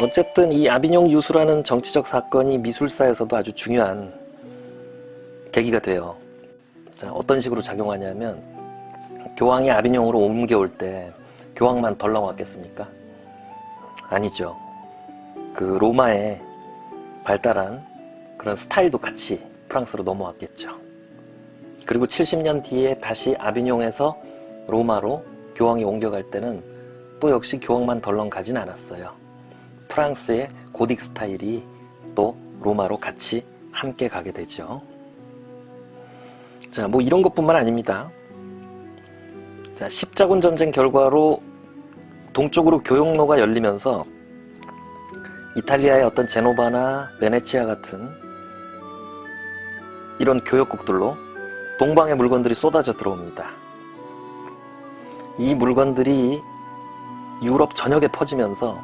어쨌든 이 아비뇽 유수라는 정치적 사건이 미술사에서도 아주 중요한 계기가 돼요. 자, 어떤 식으로 작용하냐면 교황이 아비뇽으로 옮겨올 때 교황만 덜렁 왔겠습니까? 아니죠. 그 로마에 발달한 그런 스타일도 같이 프랑스로 넘어왔겠죠. 그리고 70년 뒤에 다시 아비뇽에서 로마로 교황이 옮겨갈 때는 또 역시 교황만 덜렁 가진 않았어요. 프랑스의 고딕 스타일이 또 로마로 같이 함께 가게 되죠. 자, 뭐 이런 것뿐만 아닙니다. 자, 십자군 전쟁 결과로 동쪽으로 교역로가 열리면서 이탈리아의 어떤 제노바나 베네치아 같은 이런 교역국들로 동방의 물건들이 쏟아져 들어옵니다. 이 물건들이 유럽 전역에 퍼지면서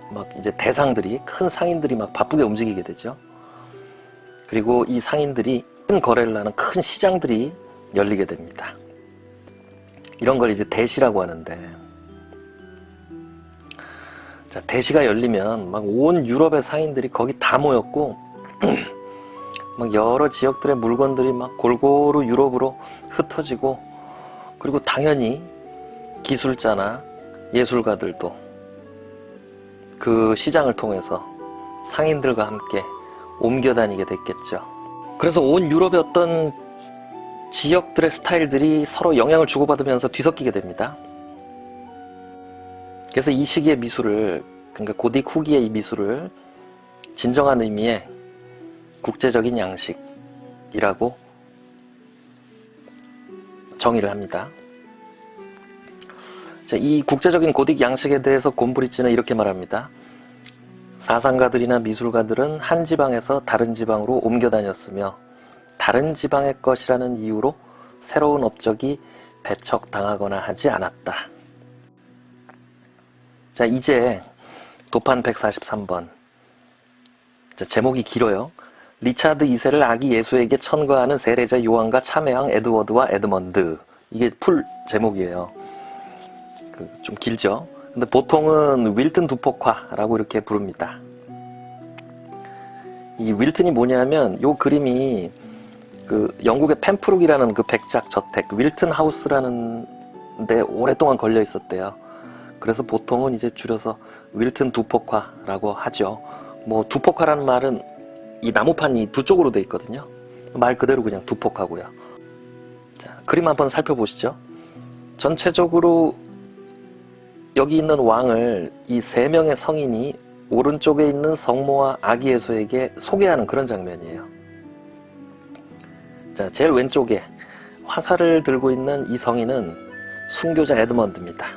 막 이제 대상들이, 큰 상인들이 막 바쁘게 움직이게 되죠. 그리고 이 상인들이 큰 거래를 하는 큰 시장들이 열리게 됩니다. 이런 걸 이제 대시라고 하는데, 자, 대시가 열리면 막 온 유럽의 상인들이 거기 다 모였고 막 여러 지역들의 물건들이 막 골고루 유럽으로 흩어지고, 그리고 당연히 기술자나 예술가들도 그 시장을 통해서 상인들과 함께 옮겨 다니게 됐겠죠. 그래서 온 유럽의 어떤 지역들의 스타일들이 서로 영향을 주고받으면서 뒤섞이게 됩니다. 그래서 이 시기의 미술을, 그러니까 고딕 후기의 이 미술을 진정한 의미의 국제적인 양식이라고 정의를 합니다. 자, 이 국제적인 고딕 양식에 대해서 곰브리치는 이렇게 말합니다. 사상가들이나 미술가들은 한 지방에서 다른 지방으로 옮겨 다녔으며 다른 지방의 것이라는 이유로 새로운 업적이 배척당하거나 하지 않았다. 자, 이제 도판 143번. 자, 제목이 길어요. 리차드 2세를 아기 예수에게 천거하는 세례자 요한과 참회왕 에드워드와 에드먼드. 이게 풀 제목이에요. 좀 길죠? 근데 보통은 윌튼 두포카라고 이렇게 부릅니다. 이 윌튼이 뭐냐면, 요 그림이 그 영국의 펜프룩이라는 그 백작 저택, 윌튼 하우스라는 데 오랫동안 걸려 있었대요. 그래서 보통은 이제 줄여서 윌튼 두포카라고 하죠. 뭐 두포카라는 말은 이 나무판이 두 쪽으로 돼 있거든요. 말 그대로 그냥 두포카고요. 자, 그림 한번 살펴보시죠. 전체적으로 여기 있는 왕을 이 세 명의 성인이 오른쪽에 있는 성모와 아기 예수에게 소개하는 그런 장면이에요. 자, 제일 왼쪽에 화살을 들고 있는 이 성인은 순교자 에드먼드입니다.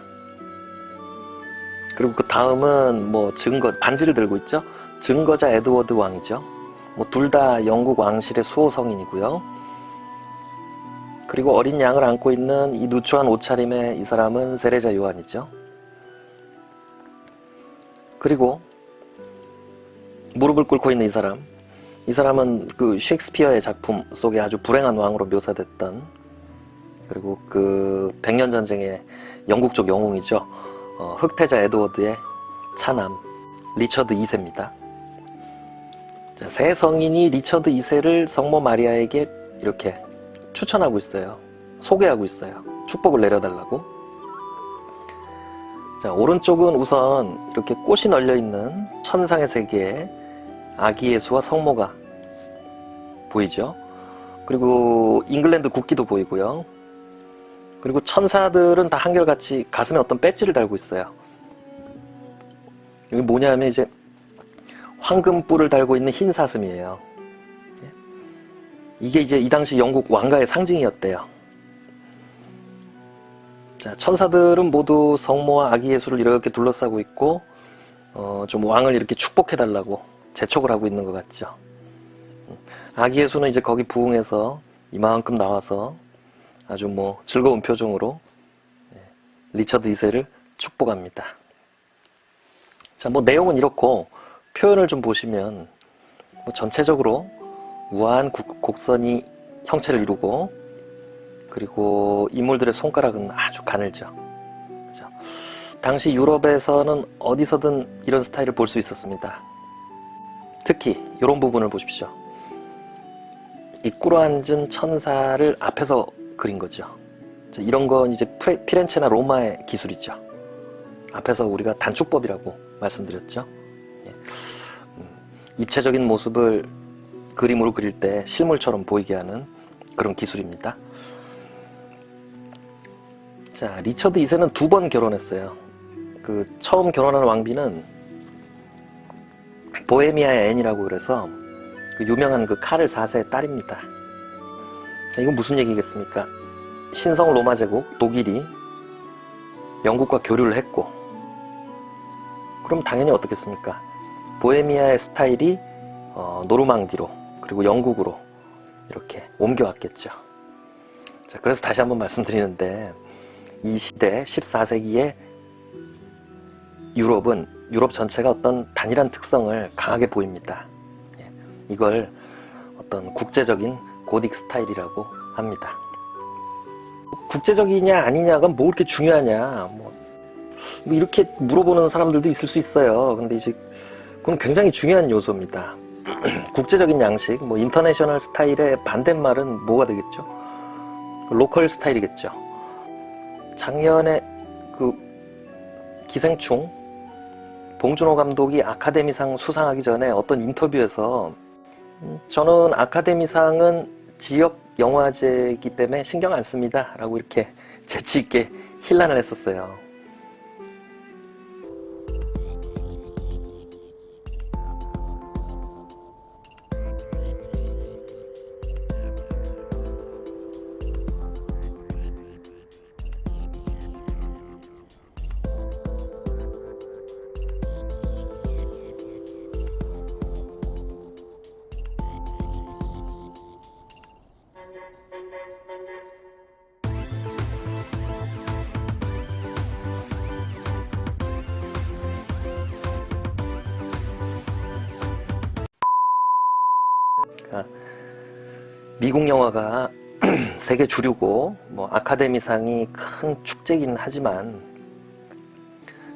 그리고 그 다음은 뭐 반지를 들고 있죠. 증거자 에드워드 왕이죠. 뭐 둘 다 영국 왕실의 수호 성인이고요. 그리고 어린 양을 안고 있는 이 누추한 옷차림의 이 사람은 세례자 요한이죠. 그리고 무릎을 꿇고 있는 이 사람은 그 셰익스피어의 작품 속에 아주 불행한 왕으로 묘사됐던, 그리고 그 백년전쟁의 영국 쪽 영웅이죠. 흑태자 에드워드의 차남 리처드 2세입니다. 자, 세 성인이 리처드 2세를 성모 마리아에게 이렇게 추천하고 있어요. 소개하고 있어요. 축복을 내려달라고. 자, 오른쪽은 우선 이렇게 꽃이 널려있는 천상의 세계에 아기 예수와 성모가 보이죠. 그리고 잉글랜드 국기도 보이고요. 그리고 천사들은 다 한결같이 가슴에 어떤 배지를 달고 있어요. 이게 뭐냐면 이제 황금뿔을 달고 있는 흰 사슴이에요. 이게 이제 이 당시 영국 왕가의 상징이었대요. 자, 천사들은 모두 성모와 아기 예수를 이렇게 둘러싸고 있고, 좀 왕을 이렇게 축복해달라고 재촉을 하고 있는 것 같죠. 아기 예수는 이제 거기 부흥해서 이만큼 나와서 아주 뭐 즐거운 표정으로 리처드 2세를 축복합니다. 자, 뭐 내용은 이렇고, 표현을 좀 보시면 뭐 전체적으로 우아한 곡선이 형체를 이루고, 그리고 인물들의 손가락은 아주 가늘죠. 그죠? 당시 유럽에서는 어디서든 이런 스타일을 볼 수 있었습니다. 특히 이런 부분을 보십시오. 이 꿇어앉은 천사를 앞에서 그린 거죠. 이런 건 이제 피렌체나 로마의 기술이죠. 앞에서 우리가 단축법이라고 말씀드렸죠. 입체적인 모습을 그림으로 그릴 때 실물처럼 보이게 하는 그런 기술입니다. 자, 리처드 2세는 2번 결혼했어요. 그 처음 결혼한 왕비는 보헤미아의 앤이라고 그래서 그 유명한 그 카를 4세의 딸입니다. 자, 이건 무슨 얘기겠습니까? 신성 로마 제국 독일이 영국과 교류를 했고, 그럼 당연히 어떻겠습니까? 보헤미아의 스타일이 노르망디로 그리고 영국으로 이렇게 옮겨왔겠죠. 자, 그래서 다시 한번 말씀드리는데, 이 시대 14세기의 유럽 전체가 어떤 단일한 특성을 강하게 보입니다. 이걸 어떤 국제적인 고딕 스타일이라고 합니다. 국제적이냐 아니냐가 뭐 그렇게 중요하냐, 뭐 이렇게 물어보는 사람들도 있을 수 있어요. 근데 이제 그건 굉장히 중요한 요소입니다. 국제적인 양식, 뭐 인터내셔널 스타일의 반대말은 뭐가 되겠죠? 로컬 스타일이겠죠. 작년에 그 기생충 봉준호 감독이 아카데미상 수상하기 전에 어떤 인터뷰에서 저는 아카데미상은 지역 영화제이기 때문에 신경 안 씁니다 라고 이렇게 재치있게 힐난을 했었어요. 미국 영화가 세계 주류고 뭐 아카데미상이 큰 축제긴 하지만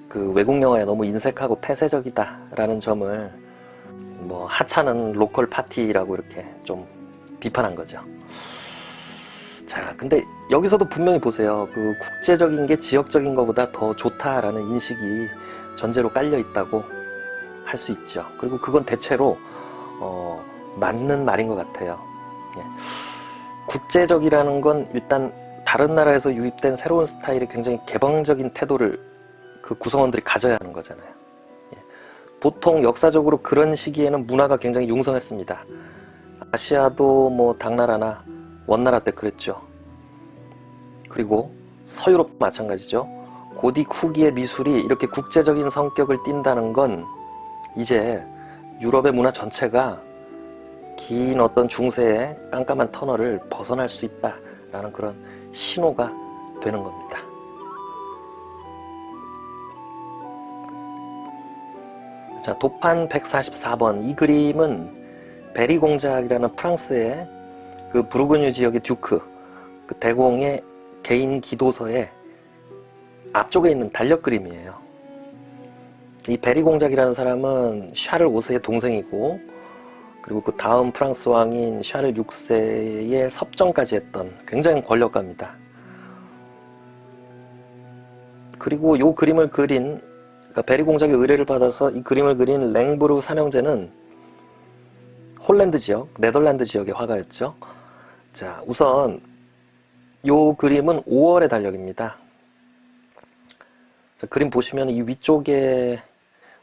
그 외국 영화에 너무 인색하고 폐쇄적이다 라는 점을 뭐 하찮은 로컬 파티라고 이렇게 좀 비판한 거죠. 자, 근데 여기서도 분명히 보세요. 그 국제적인 게 지역적인 것보다 더 좋다라는 인식이 전제로 깔려 있다고 할 수 있죠. 그리고 그건 대체로 맞는 말인 것 같아요. 예. 국제적이라는 건 일단 다른 나라에서 유입된 새로운 스타일에 굉장히 개방적인 태도를 그 구성원들이 가져야 하는 거잖아요. 예. 보통 역사적으로 그런 시기에는 문화가 굉장히 융성했습니다. 아시아도 뭐 당나라나 원나라 때 그랬죠. 그리고 서유럽도 마찬가지죠. 고딕 후기의 미술이 이렇게 국제적인 성격을 띈다는 건 이제 유럽의 문화 전체가 긴 어떤 중세의 깜깜한 터널을 벗어날 수 있다라는 그런 신호가 되는 겁니다. 자, 도판 144번. 이 그림은 베리 공작이라는 프랑스의 그 부르고뉴 지역의 듀크, 그 대공의 개인 기도서의 앞쪽에 있는 달력 그림이에요. 이 베리 공작이라는 사람은 샤를 5세의 동생이고, 그리고 그 다음 프랑스 왕인 샤를 6세의 섭정까지 했던 굉장히 권력가입니다. 그리고 이 그림을 그린, 그러니까 베리 공작의 의뢰를 받아서 이 그림을 그린 랭브르 삼형제는 홀랜드 지역, 네덜란드 지역의 화가였죠. 자, 우선 이 그림은 5월의 달력입니다. 자, 그림 보시면 이 위쪽에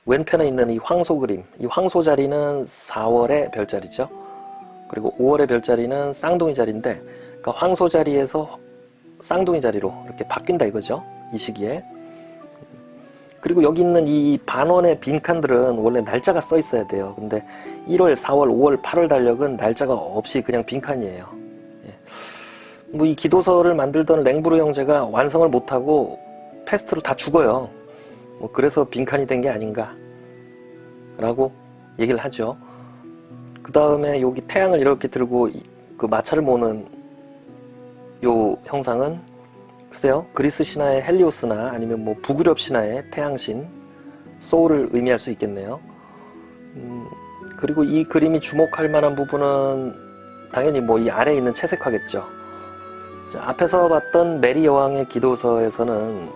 왼편에 있는 이 황소 그림, 이 황소 자리는 4월의 별자리죠. 그리고 5월의 별자리는 쌍둥이 자리인데, 그러니까 황소 자리에서 쌍둥이 자리로 이렇게 바뀐다 이거죠. 이 시기에. 그리고 여기 있는 이 반원의 빈칸들은 원래 날짜가 써 있어야 돼요. 근데 1월, 4월, 5월, 8월 달력은 날짜가 없이 그냥 빈칸이에요. 예. 뭐 이 기도서를 만들던 랭브르 형제가 완성을 못하고 패스트로 다 죽어요. 뭐 그래서 빈칸이 된 게 아닌가 라고 얘기를 하죠. 그 다음에 여기 태양을 이렇게 들고 그 마차를 모는 요 형상은 글쎄요, 그리스 신화의 헬리오스나 아니면 뭐 북유럽 신화의 태양신, 소울을 의미할 수 있겠네요. 그리고 이 그림이 주목할 만한 부분은 당연히 뭐 이 아래에 있는 채색화겠죠. 자, 앞에서 봤던 메리 여왕의 기도서에서는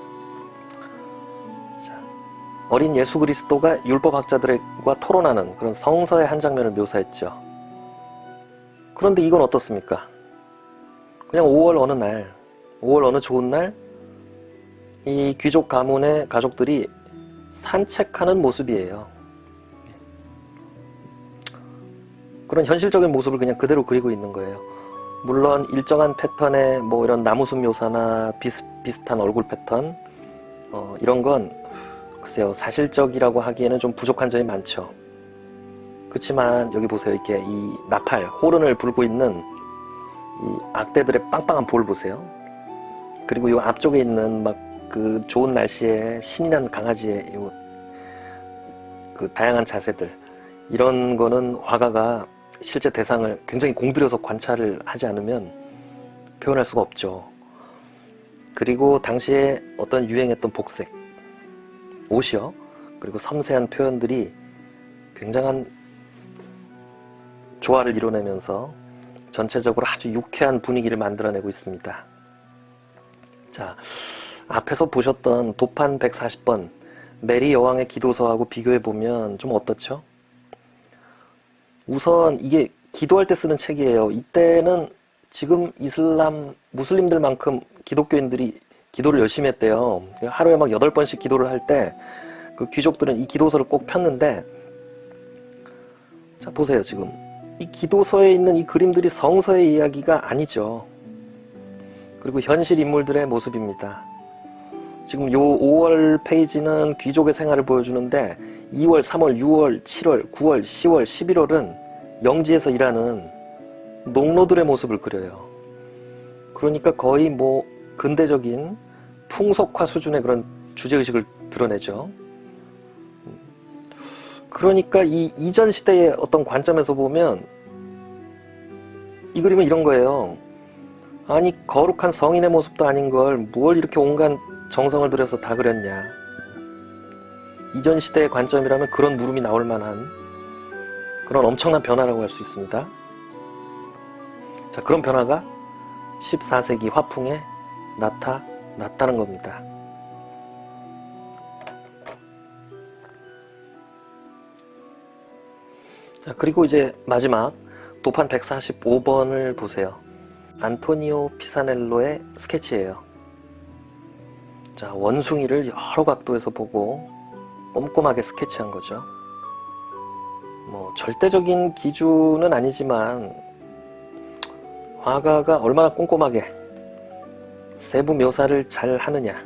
자, 어린 예수 그리스도가 율법학자들과 토론하는 그런 성서의 한 장면을 묘사했죠. 그런데 이건 어떻습니까? 그냥 5월 어느 날, 5월 어느 좋은 날, 이 귀족 가문의 가족들이 산책하는 모습이에요. 그런 현실적인 모습을 그냥 그대로 그리고 있는 거예요. 물론 일정한 패턴의 뭐 이런 나무숲 묘사나 비슷한 얼굴 패턴, 이런 건 글쎄요, 사실적이라고 하기에는 좀 부족한 점이 많죠. 그렇지만 여기 보세요. 이렇게 이 나팔, 호른을 불고 있는 이 악대들의 빵빵한 볼을 보세요. 그리고 이 앞쪽에 있는 막 그 좋은 날씨에 신이 난 강아지의 요 그 다양한 자세들, 이런 거는 화가가 실제 대상을 굉장히 공들여서 관찰을 하지 않으면 표현할 수가 없죠. 그리고 당시에 어떤 유행했던 복색, 옷이요. 그리고 섬세한 표현들이 굉장한 조화를 이뤄내면서 전체적으로 아주 유쾌한 분위기를 만들어내고 있습니다. 자, 앞에서 보셨던 도판 140번 메리 여왕의 기도서하고 비교해보면 좀 어떻죠? 우선 이게 기도할 때 쓰는 책이에요. 이때는 지금 무슬림들만큼 기독교인들이 기도를 열심히 했대요. 하루에 막 8번씩 기도를 할 때 그 귀족들은 이 기도서를 꼭 폈는데, 자, 보세요. 지금 이 기도서에 있는 이 그림들이 성서의 이야기가 아니죠. 그리고 현실 인물들의 모습입니다. 지금 요 5월 페이지는 귀족의 생활을 보여주는데 2월, 3월, 6월, 7월, 9월, 10월, 11월은 영지에서 일하는 농노들의 모습을 그려요. 그러니까 거의 뭐 근대적인 풍속화 수준의 그런 주제의식을 드러내죠. 그러니까 이 이전 시대의 어떤 관점에서 보면 이 그림은 이런 거예요. 아니, 거룩한 성인의 모습도 아닌 걸 뭘 이렇게 온갖 정성을 들여서 다 그렸냐. 이전 시대의 관점이라면 그런 물음이 나올 만한 그런 엄청난 변화라고 할 수 있습니다. 자, 그런 변화가 14세기 화풍에 나타났다는 겁니다. 자, 그리고 이제 마지막 도판 145번을 보세요. 안토니오 피사넬로의 스케치예요. 자, 원숭이를 여러 각도에서 보고 꼼꼼하게 스케치한 거죠. 뭐 절대적인 기준은 아니지만 화가가 얼마나 꼼꼼하게 세부 묘사를 잘 하느냐,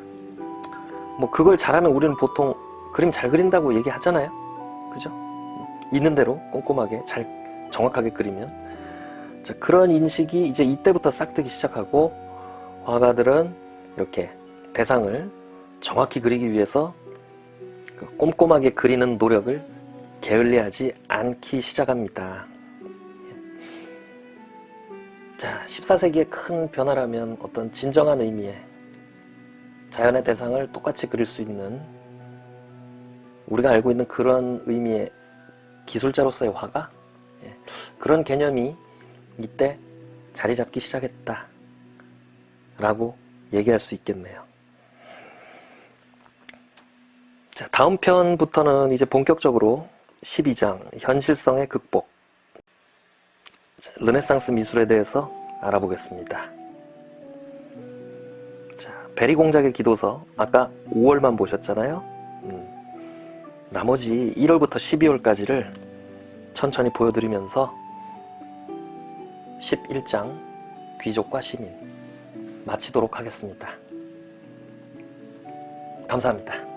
뭐 그걸 잘하면 우리는 보통 그림 잘 그린다고 얘기하잖아요. 그죠? 있는 대로 꼼꼼하게 잘 정확하게 그리면. 자, 그런 인식이 이제 이때부터 싹트기 시작하고 화가들은 이렇게 대상을 정확히 그리기 위해서 꼼꼼하게 그리는 노력을 게을리하지 않기 시작합니다. 자, 14세기의 큰 변화라면 어떤 진정한 의미의 자연의 대상을 똑같이 그릴 수 있는, 우리가 알고 있는 그런 의미의 기술자로서의 화가, 그런 개념이 이때 자리 잡기 시작했다 라고 얘기할 수 있겠네요. 자, 다음 편부터는 이제 본격적으로 12장 현실성의 극복, 르네상스 미술에 대해서 알아보겠습니다. 자, 베리 공작의 기도서 아까 5월만 보셨잖아요. 나머지 1월부터 12월까지를 천천히 보여드리면서 11장 귀족과 시민 마치도록 하겠습니다. 감사합니다.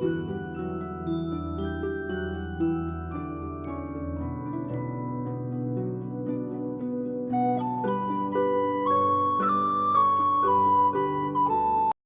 네.